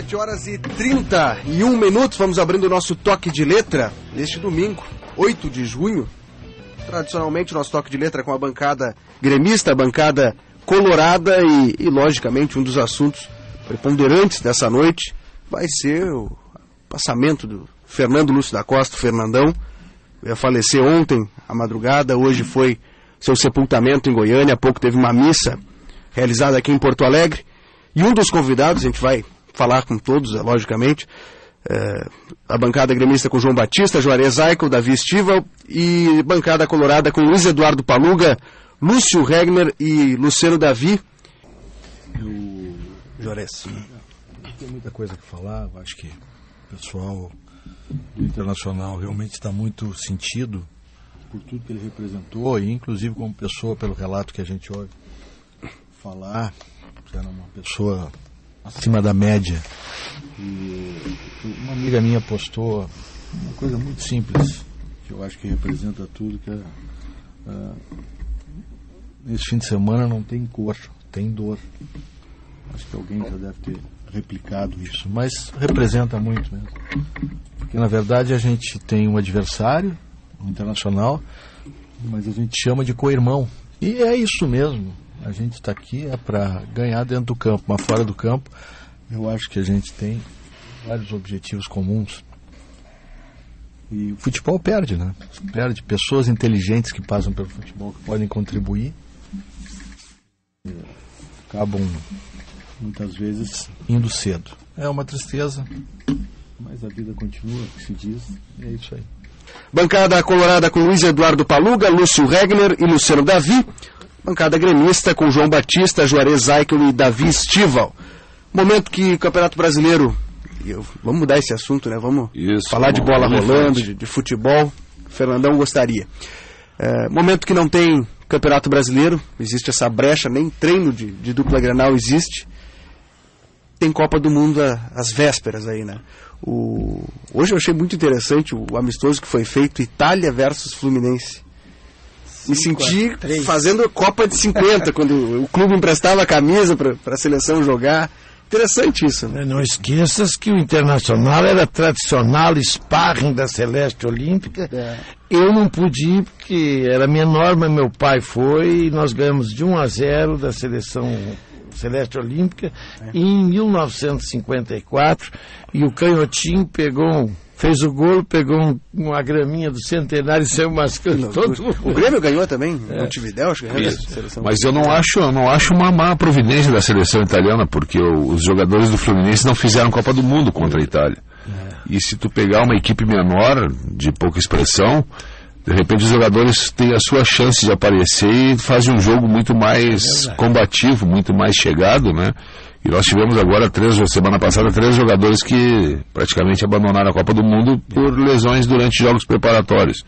7h31, vamos abrindo o nosso toque de letra neste domingo, 8 de junho. Tradicionalmente, o nosso toque de letra com a bancada gremista, a bancada colorada e, logicamente, um dos assuntos preponderantes dessa noite vai ser o passamento do Fernando Lúcio da Costa, o Fernandão. Ia falecer ontem, à madrugada, hoje foi seu sepultamento em Goiânia, há pouco teve uma missa realizada aqui em Porto Alegre. E um dos convidados, a gente vai falar com todos, logicamente, a bancada gremista com João Batista, Juarez Eichel, Davi Estival, e bancada colorada com Luiz Eduardo Paluga, Lúcio Regner e Luciano Davi. Juarez. Tem muita coisa que falar, eu acho que o pessoal do Internacional realmente está muito sentido por tudo que ele representou, e inclusive como pessoa, pelo relato que a gente ouve falar, era uma pessoa acima da média. E uma amiga minha postou uma coisa muito simples, que eu acho que representa tudo, que é nesse fim de semana não tem cor, tem dor. Acho que alguém já deve ter replicado isso, mas representa muito mesmo. Porque na verdade a gente tem um adversário, um Internacional, mas a gente chama de co-irmão. E é isso mesmo. A gente está aqui para ganhar dentro do campo, mas fora do campo eu acho que a gente tem vários objetivos comuns. E o futebol perde, né? Perde pessoas inteligentes que passam pelo futebol, que podem contribuir, acabam muitas vezes indo cedo. É uma tristeza, mas a vida continua, que se diz, e é isso aí. Bancada colorada com Luiz Eduardo Paluga, Lúcio Regner e Luciano Davi. Bancada gremista com João Batista, Juarez Eichel e Davi Estival. Momento que o Campeonato Brasileiro... Vamos mudar esse assunto, né? Vamos falar de bola rolando, de futebol. Fernandão gostaria. Momento que não tem Campeonato Brasileiro, existe essa brecha, nem treino de dupla Grenal existe. Tem Copa do Mundo às vésperas aí, né? Hoje eu achei muito interessante o amistoso que foi feito, Itália versus Fluminense. Me senti fazendo Copa de 50, quando o clube emprestava a camisa para a seleção jogar. Interessante isso, né? Não esqueças que o Internacional era tradicional sparring da Celeste Olímpica. Eu não pude ir porque era menor, mas meu pai foi e nós ganhamos de 1-0 da seleção Celeste Olímpica em 1954, e o Canhotinho fez o gol, pegou uma graminha do centenário e saiu mascando todo mundo. O Grêmio ganhou também, Montevidéu, acho que ganhou a seleção. Mas eu não acho uma má providência da seleção italiana, porque os jogadores do Fluminense não fizeram Copa do Mundo contra a Itália. E se tu pegar uma equipe menor, de pouca expressão, de repente os jogadores têm a sua chance de aparecer e fazem um jogo muito mais combativo, muito mais chegado, né? E nós tivemos agora, semana passada, 3 jogadores que praticamente abandonaram a Copa do Mundo por lesões durante jogos preparatórios.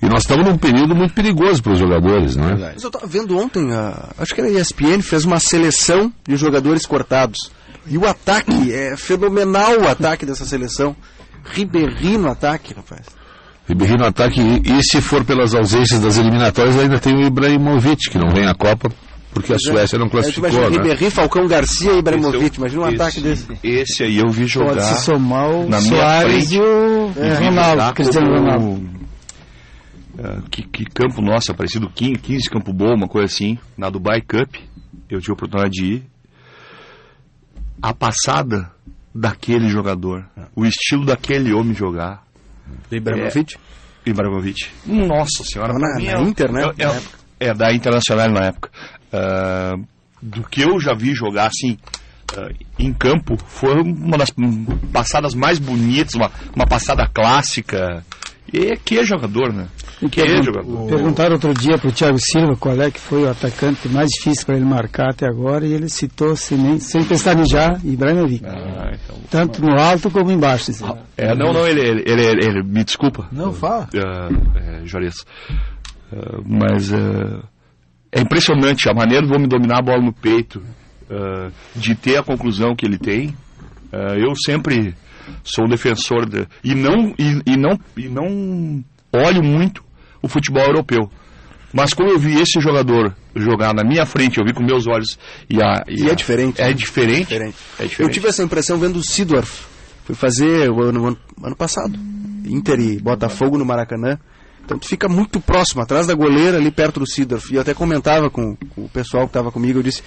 E nós estamos num período muito perigoso para os jogadores, né? Mas eu estava vendo ontem, acho que a ESPN fez uma seleção de jogadores cortados. E o ataque, é fenomenal o ataque dessa seleção. Ribéry no ataque, rapaz. Ribéry no ataque, e se for pelas ausências das eliminatórias, ainda tem o Ibrahimovic, que não vem à Copa, porque a Suécia não classificou, né? Ribéry, Falcão Garcia e Ibrahimovic, imagina um ataque desse. Esse aí eu vi jogar. Pode se somar o na Soares minha frente, e o Ronaldo, Cristiano Ronaldo. Que campo nosso, parecido 15 Campo Bom, uma coisa assim, na Dubai Cup, eu tive a oportunidade de ir. A passada daquele jogador, o estilo daquele homem jogar. Ibrahimovic? Ibrahimovic. Nossa senhora, na Inter, né? Da Internacional na época. Do que eu já vi jogar assim em campo, foi uma das passadas mais bonitas, uma passada clássica. E que é jogador, né? Perguntaram outro dia pro Thiago Silva qual é que foi o atacante mais difícil para ele marcar até agora, e ele citou sem pestanejar Ibrahimovic. Então, tanto no alto como embaixo. Ele me desculpa. Não, fala. Juarez. Mas é impressionante a maneira do homem dominar a bola no peito, de ter a conclusão que ele tem. Eu sempre sou um defensor e não olho muito o futebol europeu. Mas quando eu vi esse jogador jogar na minha frente, eu vi com meus olhos e é diferente. É né? diferente. Eu tive essa impressão vendo o Seedorf. Fui fazer ano passado. Inter e Botafogo no Maracanã. Então tu fica muito próximo, atrás da goleira, ali perto do Seedorf. E eu até comentava com o pessoal que estava comigo, eu disse,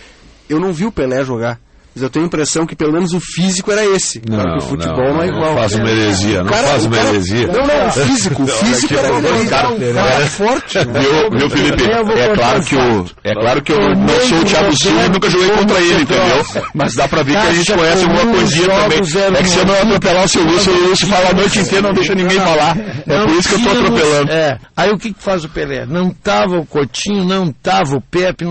eu não vi o Pelé jogar. Mas eu tenho a impressão que pelo menos o físico era esse. Claro que o futebol não é igual. Não faz uma heresia, não faz uma heresia. Não, o físico era um cara forte. Viu, Felipe? É claro que eu não sou o Thiago Silva e nunca joguei contra ele, entendeu? Mas dá pra ver que a gente conhece alguma coisinha também. É que se eu não atropelar o seu Lúcio fala a noite inteira, não deixa ninguém falar. É por isso que eu tô atropelando. Aí o que faz o Pelé? Não tava o Coutinho, não tava o Pepe,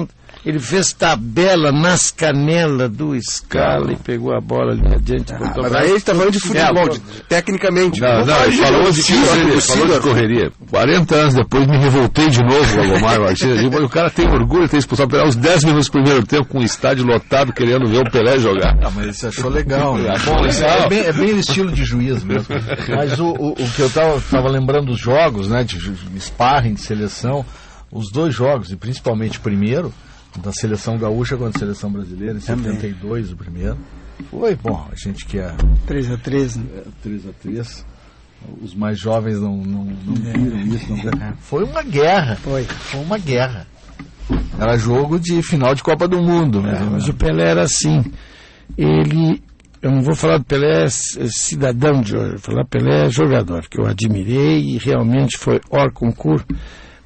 ele fez tabela nas canelas do Scala e pegou a bola ali adiante. Mas aí ele está falando de futebol, tecnicamente. Não, ele falou de correria. 40 anos depois me revoltei de novo, Lagomar Martins. O cara tem orgulho de ter expulsado o Pelé aos 10 minutos do primeiro tempo com o estádio lotado querendo ver o Pelé jogar. Não, mas você achou legal. Né? É bem o estilo de juiz mesmo. Mas o que eu estava lembrando dos jogos, né, de sparring, de seleção, os dois jogos, e principalmente o primeiro, da seleção gaúcha contra a seleção brasileira, em 72, o primeiro. Foi bom, a gente que é 3-3, né? 3-3. Os mais jovens não viram isso. Foi uma guerra. Foi uma guerra. Era jogo de final de Copa do Mundo. Mas o Pelé era assim. Eu não vou falar do Pelé cidadão de hoje, vou falar Pelé jogador, que eu admirei e realmente foi hors concurso.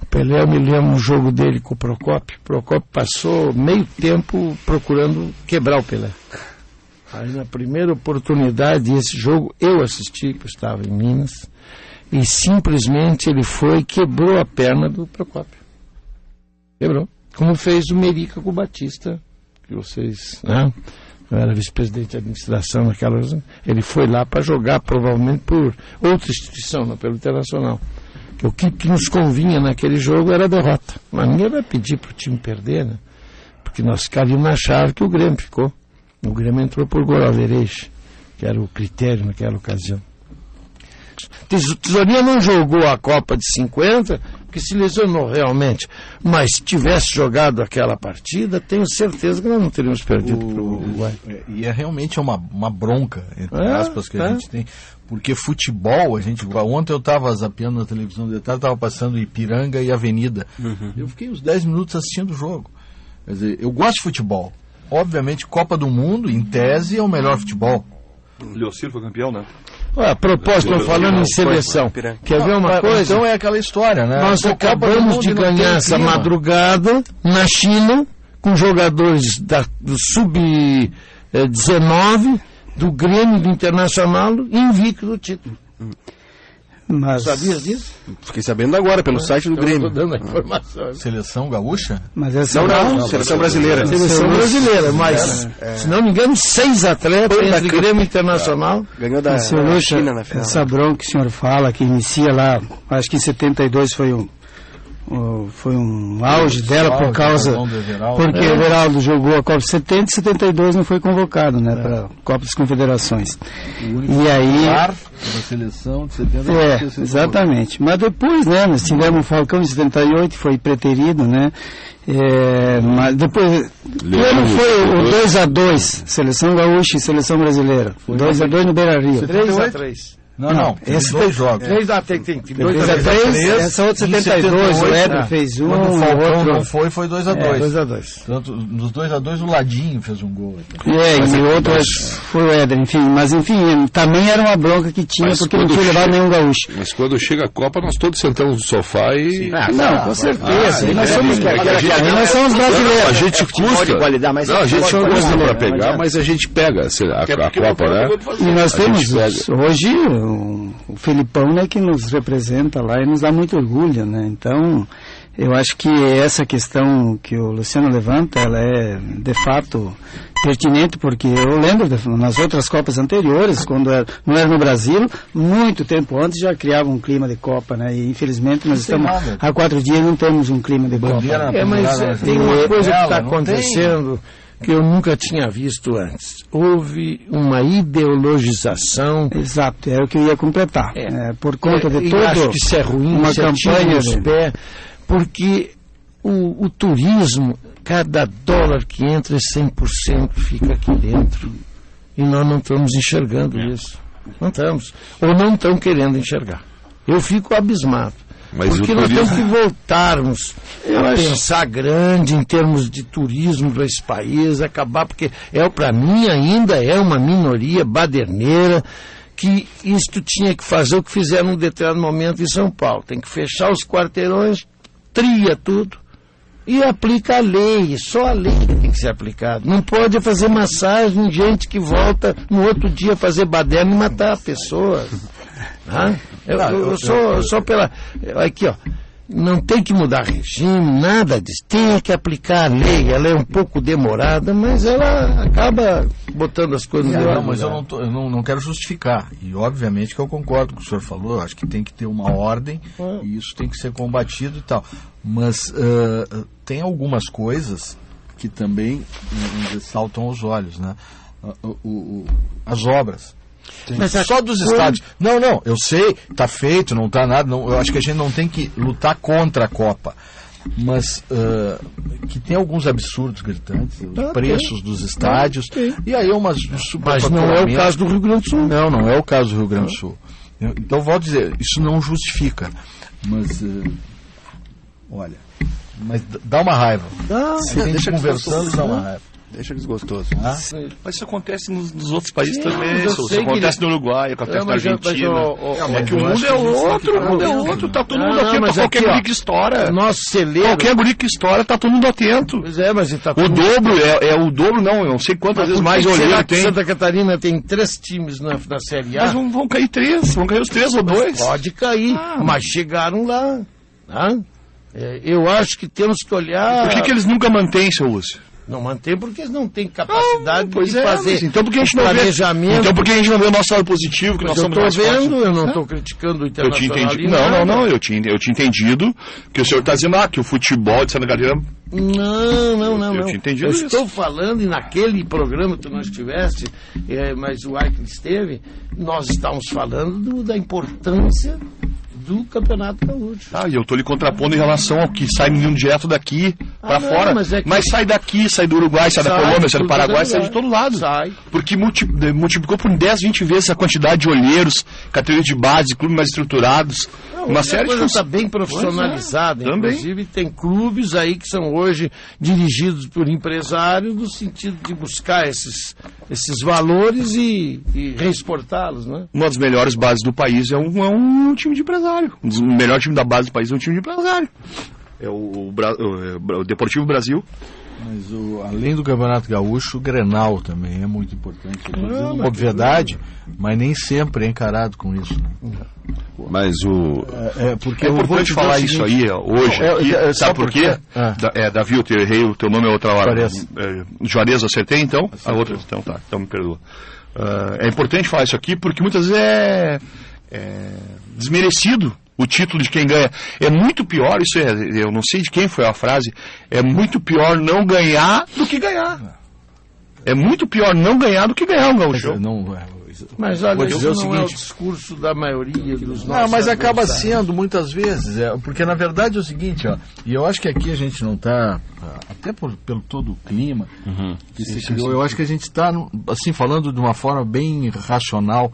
Pelé, eu me lembro um jogo dele com o Procópio. O Procópio passou meio tempo procurando quebrar o Pelé. Aí na primeira oportunidade desse jogo, eu assisti, que eu estava em Minas, e simplesmente ele foi e quebrou a perna do Procópio. Quebrou. Como fez o Merica com o Batista, que vocês, né? Eu era vice-presidente de administração naquela. Ele foi lá para jogar, provavelmente por outra instituição, não pelo Internacional. O que nos convinha naquele jogo era a derrota. Mas ninguém vai pedir para o time perder, né? Porque nós caímos na chave que o Grêmio ficou. O Grêmio entrou por gol average, que era o critério naquela ocasião. Tesourinha não jogou a Copa de 50, porque se lesionou realmente. Mas se tivesse jogado aquela partida, tenho certeza que nós não teríamos perdido para o Uruguai. E é realmente uma bronca, entre aspas, que a gente tem. Porque futebol, ontem eu estava zapeando na televisão de detalhe, estava passando Ipiranga e Avenida. Eu fiquei uns 10 minutos assistindo o jogo. Quer dizer, eu gosto de futebol. Obviamente, Copa do Mundo, em tese, é o melhor futebol. O Leocir foi campeão, né? A propósito, falando em seleção, quer ver uma coisa? Então é aquela história, né? Nós acabamos de ganhar essa madrugada na China, com jogadores do Sub-19, do Grêmio, do Internacional, invicto do título. Mas... Sabias disso? Fiquei sabendo agora, pelo site do Grêmio. Estou dando a informação. Seleção gaúcha? Mas essa não, seleção brasileira. Seleção brasileira, mas, se não me engano, 6 atletas entre Grêmio e Internacional. Ganhou da China na final. Essa bronca que o senhor fala, que inicia lá, acho que em 72 foi um auge dela por causa... Porque o Everaldo jogou a Copa de 70 e 72 não foi convocado, né, para a Copa das Confederações. E aí... da seleção de 70 exatamente. Mas depois, né, nós tivemos o Falcão em 78, foi preterido, né, mas depois... Que ano foi o 2-2, Seleção Gaúcha e Seleção Brasileira? 2-2 no Beira-Rio. 3-3. Não, esses dois jogos. 3-3, 2-3, essa outra 72, o Éder fez um, quando o Falcão outro... não foi 2-2. 2-2. Tanto, nos 2-2 o Ladinho fez um gol. E o outro foi o Éder, mas também era uma bronca que tinha, porque não tinha levado nenhum gaúcho. Mas quando chega a Copa, nós todos sentamos no sofá e... Não, com certeza. Aí nós somos brasileiros. A gente custa. Não, a gente custa para pegar, mas a gente pega a Copa, né? E nós temos, hoje... O Felipão, né, que nos representa lá e nos dá muito orgulho, né? Então, eu acho que essa questão que o Luciano levanta, ela é de fato pertinente, porque eu lembro nas outras Copas anteriores, quando não era no Brasil, muito tempo antes já criava um clima de Copa, né? E infelizmente nós estamos há 4 dias não temos um clima de Copa. Mas tem uma coisa que está acontecendo que eu nunca tinha visto antes. Houve uma ideologização. Exato, é o que eu ia completar. Por conta de todo... Acho que isso é ruim, uma campanha nos pés, porque o turismo, cada dólar que entra, 100% fica aqui dentro. E nós não estamos enxergando isso. Não estamos. Ou não estão querendo enxergar. Eu fico abismado. Porque nós temos que voltarmos a pensar grande em termos de turismo para esse país, acabar, porque para mim ainda é uma minoria baderneira, que isto tinha que fazer o que fizeram num determinado momento em São Paulo. Tem que fechar os quarteirões, tria tudo e aplica a lei. Só a lei que tem que ser aplicada. Não pode fazer massagem em gente que volta no outro dia fazer baderna e matar pessoas. Eu sou pela... Aqui, ó. Não tem que mudar regime, nada disso. Tem que aplicar a lei. Ela é um pouco demorada, mas ela acaba botando as coisas... Não, mas eu não quero justificar. E obviamente que eu concordo com o que o senhor falou. Eu acho que tem que ter uma ordem e isso tem que ser combatido e tal. Mas tem algumas coisas que também saltam aos olhos, né? As obras. Mas só dos estádios. Não, eu sei, tá feito, não tá nada. Eu acho que a gente não tem que lutar contra a Copa. Mas que tem alguns absurdos gritantes, os preços dos estádios. E aí mas não é o caso do Rio Grande do Sul. Não é o caso do Rio Grande do Sul. Então, vou dizer, isso não justifica. Mas, olha, mas dá uma raiva. Se a gente conversando, dá uma raiva. Deixa desgostoso. Mas isso acontece nos outros países também. Isso acontece no Uruguai, acontece na Argentina. É que o mundo é outro. Tá todo mundo atento a qualquer guri que estoura. Qualquer guri que estoura, tá todo mundo atento. Pois é, mas tá o dobro, o dobro não. Eu não sei quantas vezes mais olheiro tem. Santa Catarina tem 3 times na Série A. Mas vão cair 3. Vão cair os 3 ou 2. Pode cair, mas chegaram lá. Eu acho que temos que olhar... Por que eles nunca mantêm, seu Lúcio? Não mantém porque eles não têm capacidade de fazer então porque a gente planejamento. Então porque a gente não vê o nosso lado positivo, que nós somos mais fortes. Eu não estou criticando o internacionalismo. Eu tinha entendido que o senhor está dizendo que o futebol de Santa Catarina... Não. Eu tinha entendido isso. Estou falando, e naquele programa que nós tivesse, mas o Aike esteve, nós estávamos falando da importância do Campeonato Gaúcho. E eu estou lhe contrapondo em relação ao que sai menino direto daqui para fora. Mas sai daqui, sai do Uruguai, sai da Colômbia, sai do Paraguai, sai de todo lado. Porque multiplicou por 10, 20 vezes a quantidade de olheiros, categorias de base, clubes mais estruturados. Uma série de coisas. Está bem profissionalizada. Inclusive, tem clubes aí que são hoje dirigidos por empresários no sentido de buscar esses valores e reexportá-los, né? Uma das melhores bases do país é um time de empresário. O melhor time da base do país é um time de empresário. É o Deportivo Brasil. Mas além do Campeonato Gaúcho, o Grenal também é muito importante. Obviedade, mas nem sempre é encarado com isso. Né? Mas porque eu vou te falar isso aí hoje. Sabe por quê? Davi, eu errei o teu nome a outra hora. Juarez, acertei então? A outra, então me perdoa. É importante falar isso aqui porque muitas vezes é desmerecido o título de quem ganha. É muito pior, eu não sei de quem foi a frase, é muito pior não ganhar do que ganhar. É muito pior não ganhar do que ganhar um gaúcho. Mas olha, isso não é o discurso da maioria dos nossos... mas acaba sendo muitas vezes, porque na verdade é o seguinte, e eu acho que aqui a gente não está, até pelo todo o clima que se criou, eu acho que a gente está, assim, falando de uma forma bem racional.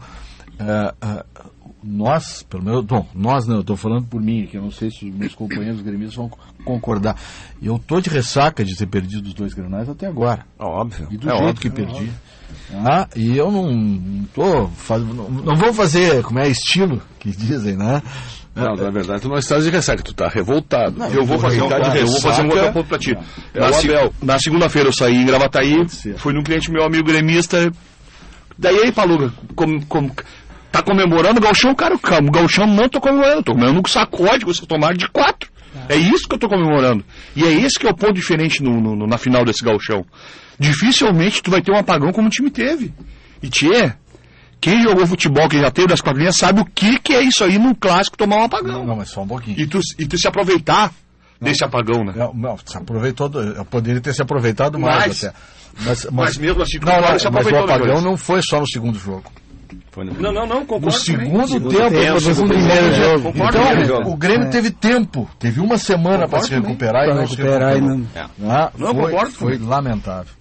Nós, pelo menos, nós não, eu estou falando por mim, que eu não sei se os meus companheiros gremistas vão concordar. Eu estou de ressaca de ter perdido os 2 Grenais até agora. Óbvio. E do jeito que perdi. E eu não vou fazer, como é estilo que dizem, né? Não, na verdade tu não estás de ressaca, tu está revoltado. Eu vou fazer um outro ponto para ti. Na segunda-feira eu saí em Gravataí, fui num cliente meu amigo gremista, daí Paluga, tá comemorando o gauchão, cara, o gauchão não tô comemorando, tô comemorando um sacode, você tomar de 4. É isso que eu tô comemorando. E é esse que é o ponto diferente na final desse gauchão. Dificilmente tu vai ter um apagão como o time teve. E quem jogou futebol, quem já teve das quadrinhas, sabe o que é isso aí num clássico tomar um apagão. Não, mas só um pouquinho. E tu se aproveitar desse apagão, né? Não, se aproveitou, eu poderia ter se aproveitado mais até. Mas mesmo assim, mas o apagão não foi só no segundo jogo. Não, concordo. No segundo tempo, no primeiro jogo. Então, o Grêmio teve tempo, teve uma semana para se recuperar e não se recuperou. Concordo. Foi lamentável.